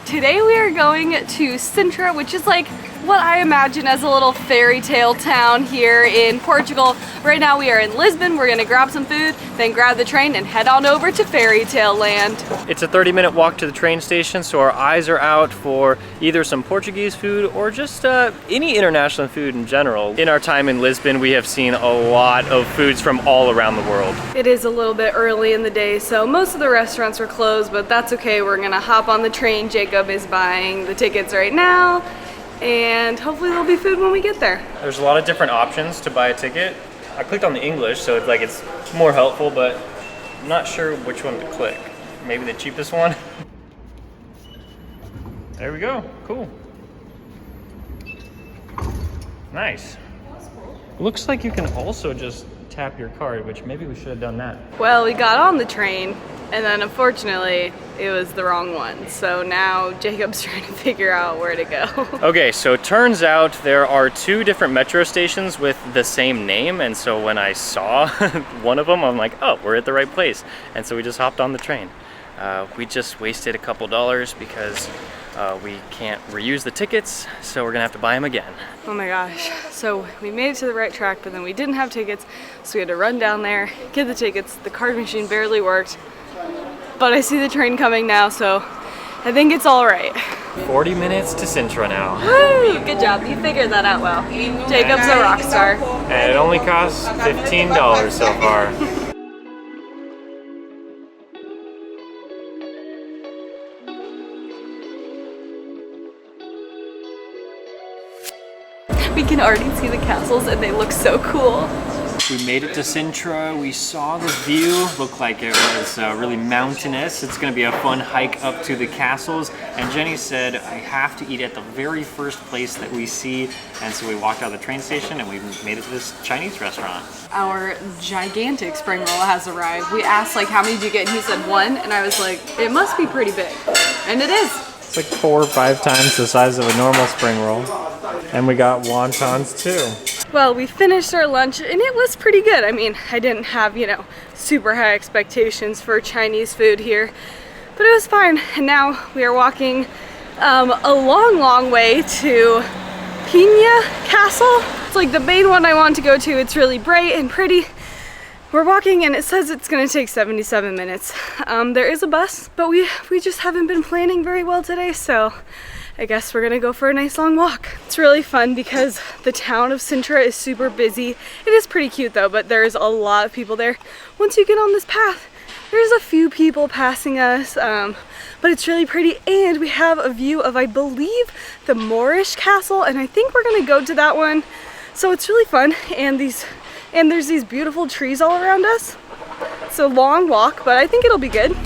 Today we are going to Sintra, which is like what I imagine as a little fairy tale town here in Portugal. Right now we are in Lisbon. We're gonna grab some food, then grab the train and head on over to fairy tale land. It's a 30-minute walk to the train station, so our eyes are out for either some Portuguese food or just any international food in general. In our time in Lisbon, we have seen a lot of foods from all around the world. It is a little bit early in the day, so most of the restaurants were closed, but that's okay. We're gonna hop on the train. Jacob is buying the tickets right now, and hopefully there'll be food when we get there. There's a lot of different options to buy a ticket. I clicked on the English, so it's more helpful, but I'm not sure which one to click. Maybe the cheapest one? There we go, cool. Nice. Looks like you can also just tap your card, which maybe we should have done that. Well, we got on the train, and then unfortunately, it was the wrong one. So now Jacob's trying to figure out where to go. Okay, so it turns out there are 2 different metro stations with the same name, and so when I saw one of them, I'm like, oh, we're at the right place. And so we just hopped on the train. We just wasted a couple dollars because we can't reuse the tickets, so we're gonna have to buy them again. Oh my gosh. So we made it to the right track, but then we didn't have tickets, so we had to run down there, get the tickets. The card machine barely worked, but I see the train coming now, so I think it's all right. 40 minutes to Sintra now. Woo! Good job, you figured that out well. Jacob's a rock star. And it only costs $15 so far. We can already see the castles and they look so cool. We made it to Sintra. We saw this view. Looked like it was really mountainous. It's going to be a fun hike up to the castles. And Jenny said, I have to eat at the very first place that we see. And so we walked out of the train station and we made it to this Chinese restaurant. Our gigantic spring roll has arrived. We asked like, how many did you get? And he said 1. And I was like, it must be pretty big. And it is. It's like 4 or 5 times the size of a normal spring roll. And we got wontons too. Well, we finished our lunch and it was pretty good. I mean, I didn't have, super high expectations for Chinese food here, but it was fine. And now we are walking a long way to Pena Castle. It's like the main one I want to go to. It's really bright and pretty. We're walking and it says it's gonna take 77 minutes. There is a bus, but we just haven't been planning very well today, so I guess we're gonna go for a nice long walk. It's really fun because the town of Sintra is super busy. It is pretty cute though, but there's a lot of people there. Once you get on this path, there's a few people passing us, but it's really pretty, and we have a view of, I believe, the Moorish castle, and I think we're gonna go to that one. So it's really fun, and there's these beautiful trees all around us. It's a long walk, but I think it'll be good.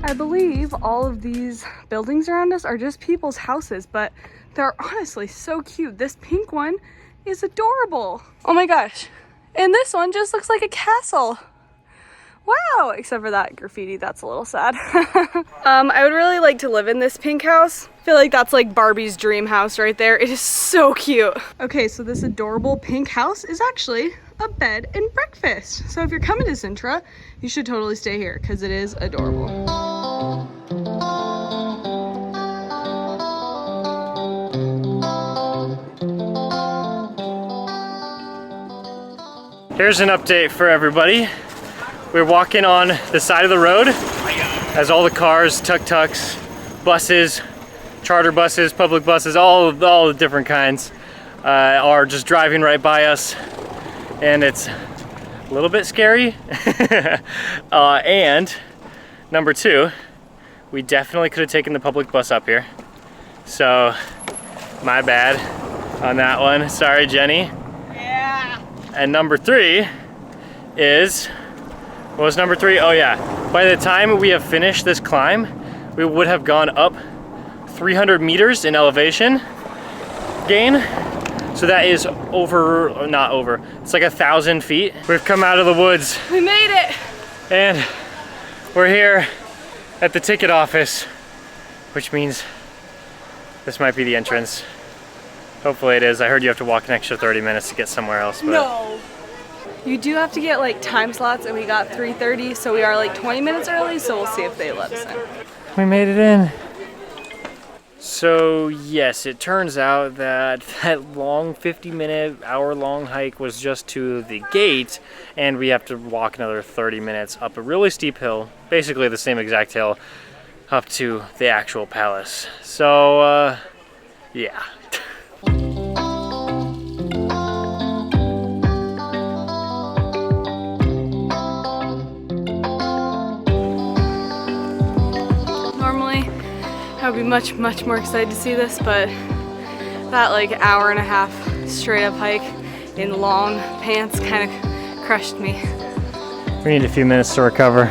I believe all of these buildings around us are just people's houses, but they're honestly so cute. This pink one is adorable. Oh my gosh. And this one just looks like a castle. Wow, except for that graffiti, that's a little sad. I would really like to live in this pink house. I feel like that's like Barbie's dream house right there. It is so cute. Okay, so this adorable pink house is actually a bed and breakfast. So if you're coming to Sintra, you should totally stay here because it is adorable. Here's an update for everybody. We're walking on the side of the road as all the cars, tuk-tuks, buses, charter buses, public buses, all the different kinds are just driving right by us, and it's a little bit scary. And number 2, we definitely could have taken the public bus up here. So my bad on that one. Sorry, Jenny. Yeah. And number 3 is, what was number 3? Oh yeah, by the time we have finished this climb, we would have gone up 300 meters in elevation gain. So that is not over, it's like 1,000 feet. We've come out of the woods. We made it. And we're here at the ticket office, which means This might be the entrance. Hopefully it is. I heard you have to walk an extra 30 minutes to get somewhere else. But... No. You do have to get like time slots, and we got 3:30, so we are like 20 minutes early, so we'll see if they let us in. We made it in. So yes, it turns out that that long 50-minute, hour-long hike was just to the gate, and we have to walk another 30 minutes up a really steep hill, basically the same exact hill, up to the actual palace. So, yeah. I would be much more excited to see this, but that like hour and a half straight up hike in long pants kind of crushed me. We need a few minutes to recover.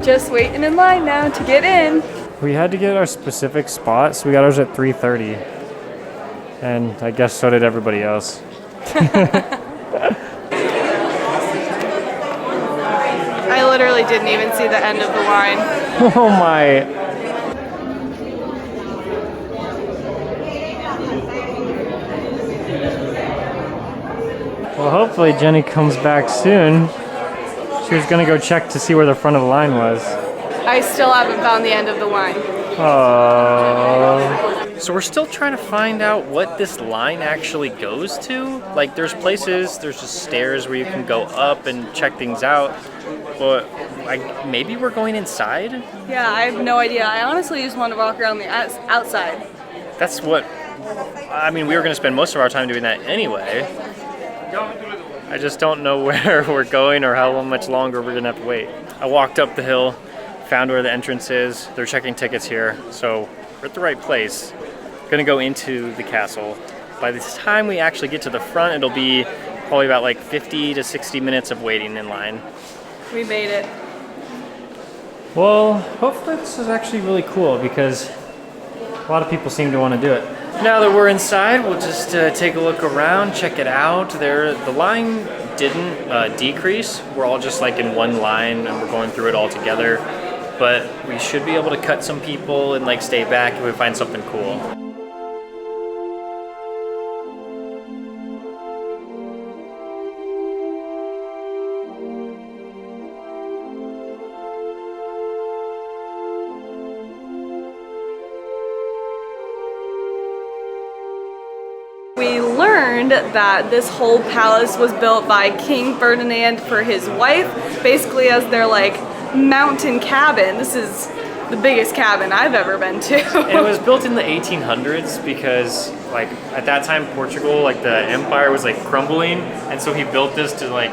Just waiting in line now to get in. We had to get our specific spot, so we got ours at 3:30. And I guess so did everybody else. I literally didn't even see the end of the line. Oh my. Well, hopefully Jenny comes back soon. She was gonna go check to see where the front of the line was. I still haven't found the end of the line. Oh. So we're still trying to find out what this line actually goes to. Like there's places, there's just stairs where you can go up and check things out. But maybe we're going inside? Yeah, I have no idea. I honestly just want to walk around the outside. That's what, I mean, we were gonna spend most of our time doing that anyway. I just don't know where we're going or how much longer we're gonna have to wait. I walked up the hill, found where the entrance is. They're checking tickets here, so we're at the right place. Gonna go into the castle. By the time we actually get to the front, it'll be probably about like 50 to 60 minutes of waiting in line. We made it. Well, hopefully this is actually really cool because a lot of people seem to want to do it. Now that we're inside, we'll just take a look around, check it out. The line didn't decrease. We're all just like in one line and we're going through it all together. But we should be able to cut some people and like stay back if we find something cool. We learned that this whole palace was built by King Ferdinand for his wife, basically as their like mountain cabin. This is the biggest cabin I've ever been to. And it was built in the 1800s because like at that time Portugal, like the empire was like crumbling, and so he built this to like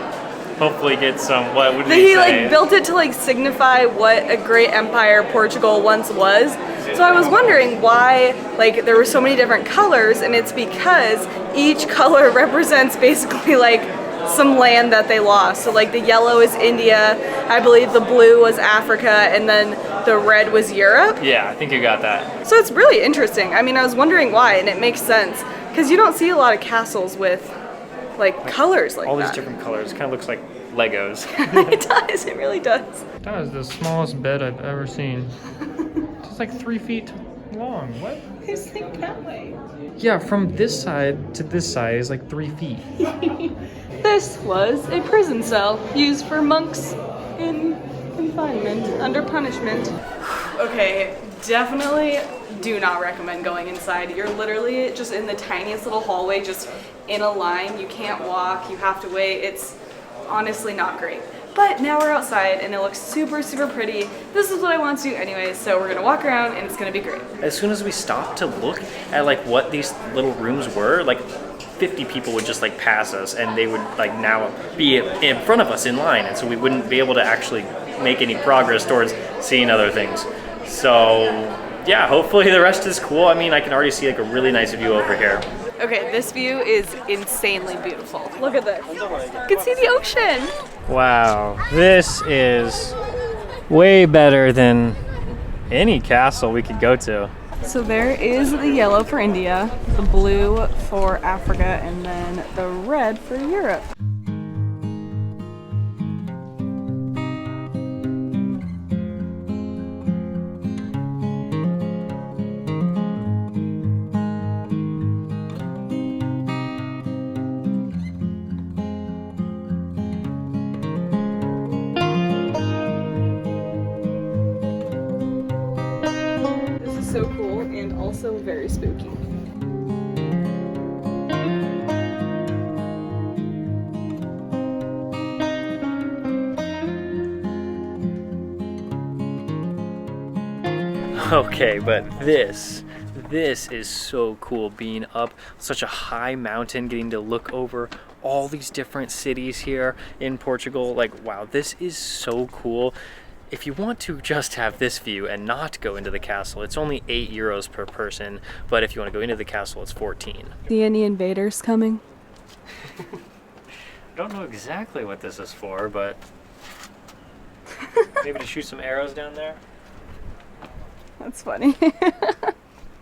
hopefully get some, what would he say? Like built it to like signify what a great empire Portugal once was. So I was wondering why like there were so many different colors, and it's because each color represents basically like some land that they lost. So like the yellow is India, I believe the blue was Africa, and then the red was Europe. Yeah, I think you got that. So it's really interesting. I mean, I was wondering why, and it makes sense because you don't see a lot of castles with like colors like all that. these different colors. It kind of looks like Legos. It does, it really does. That is the smallest bed I've ever seen. It's like 3 feet long. What? It's like that way. Yeah, from this side to this side is like 3 feet. This was a prison cell used for monks in confinement under punishment. Okay, definitely do not recommend going inside. You're literally just in the tiniest little hallway, just in a line. You can't walk, you have to wait. It's honestly not great. But now we're outside and it looks super pretty. This is what I want to do anyways, so we're gonna walk around and it's gonna be great. As soon as we stopped to look at like what these little rooms were, like 50 people would just like pass us and they would like now be in front of us in line, and so we wouldn't be able to actually make any progress towards seeing other things. So yeah, hopefully the rest is cool. I mean, I can already see like a really nice view over here. Okay, this view is insanely beautiful. Look at this. You can see the ocean. Wow, this is way better than any castle we could go to. So there is the yellow for India, the blue for Africa, and then the red for Europe. So cool and also very spooky. Okay, but this is so cool, being up such a high mountain, getting to look over all these different cities here in Portugal. Like, wow, this is so cool. If you want to just have this view and not go into the castle, it's only €8 per person, but if you want to go into the castle, it's 14. See any invaders coming? I don't know exactly what this is for, but maybe to shoot some arrows down there? That's funny.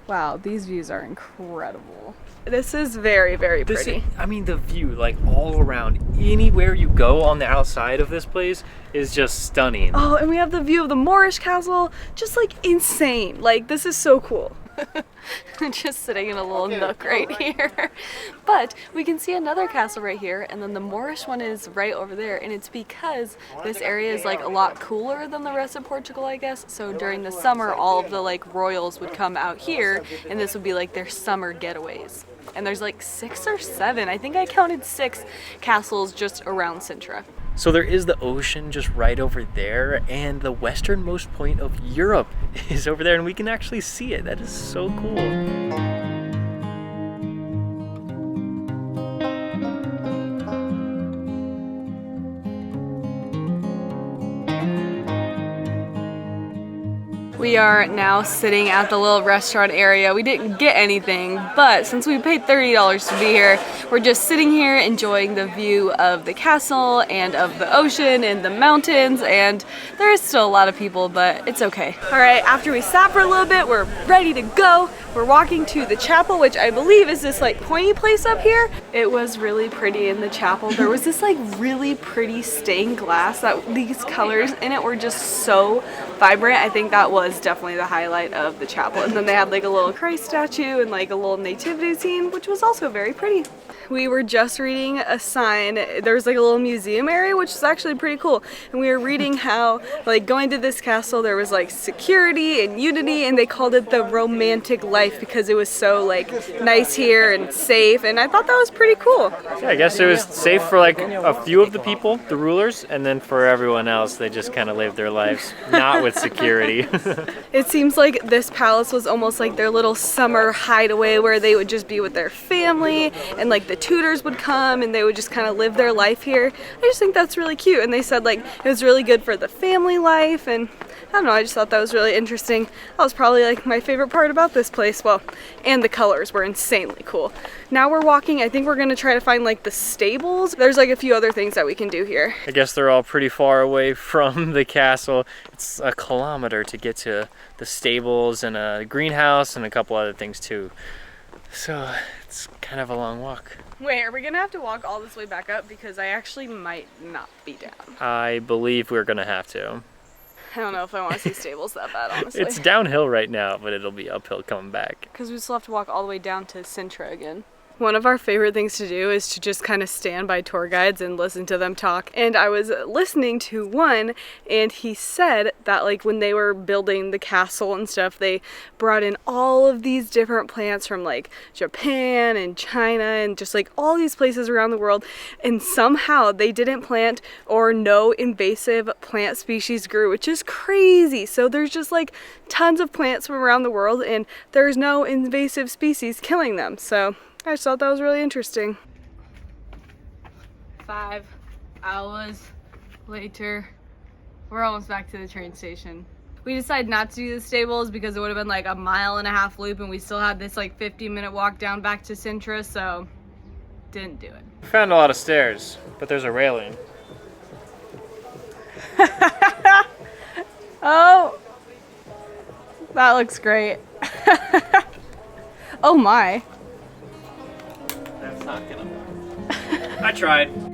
Wow, these views are incredible. This is very, very pretty. I mean, the view, like all around, anywhere you go on the outside of this place is just stunning. Oh, and we have the view of the Moorish castle, just like insane. Like, this is so cool. I'm just sitting in a little nook right here. But we can see another castle right here, and then the Moorish one is right over there, and it's because this area is like a lot cooler than the rest of Portugal, I guess. So during the summer, all of the like royals would come out here, and this would be like their summer getaways. And there's like 6 or 7, I think I counted 6 castles just around Sintra. So there is the ocean just right over there, and the westernmost point of Europe is over there, and we can actually see it. That is so cool. We are now sitting at the little restaurant area. We didn't get anything, but since we paid $30 to be here, we're just sitting here enjoying the view of the castle and of the ocean and the mountains, and there is still a lot of people, but it's okay. All right, after we sat for a little bit, we're ready to go. We're walking to the chapel, which I believe is this like pointy place up here. It was really pretty in the chapel. There was this like really pretty stained glass that these colors in it were just so vibrant. I think that was definitely the highlight of the chapel. And then they had like a little Christ statue and like a little nativity scene, which was also very pretty. We were just reading a sign. There was like a little museum area, which is actually pretty cool. And we were reading how like going to this castle, there was like security and unity, and they called it the romantic life because it was so like nice here and safe. And I thought that was pretty cool. Yeah, I guess it was safe for like a few of the people, the rulers, and then for everyone else, they just kind of lived their lives not with security. It seems like this palace was almost like their little summer hideaway where they would just be with their family, and like the tutors would come and they would just kind of live their life here. I just think that's really cute, and they said like it was really good for the family life, and I don't know, I just thought that was really interesting. That was probably like my favorite part about this place. Well, and the colors were insanely cool. Now we're walking, I think we're gonna try to find like the stables. There's like a few other things that we can do here. I guess they're all pretty far away from the castle. It's a kilometer to get to the stables and a greenhouse and a couple other things too. So it's kind of a long walk. Wait, are we gonna have to walk all this way back up? Because I actually might not be down. I believe we're gonna have to. I don't know if I want to see stables that bad, honestly. It's downhill right now, but it'll be uphill coming back. Because we still have to walk all the way down to Sintra again. One of our favorite things to do is to just kind of stand by tour guides and listen to them talk. And I was listening to one, and he said that like when they were building the castle and stuff, they brought in all of these different plants from like Japan and China and just like all these places around the world. And somehow they didn't plant or no invasive plant species grew, which is crazy. So there's just like tons of plants from around the world, and there's no invasive species killing them. So I just thought that was really interesting. 5 hours later, we're almost back to the train station. We decided not to do the stables because it would have been like a 1.5 mile loop, and we still had this like 50-minute walk down back to Sintra, so didn't do it. We found a lot of stairs, but there's a railing. Oh, that looks great. Oh my. That's not gonna work. I tried.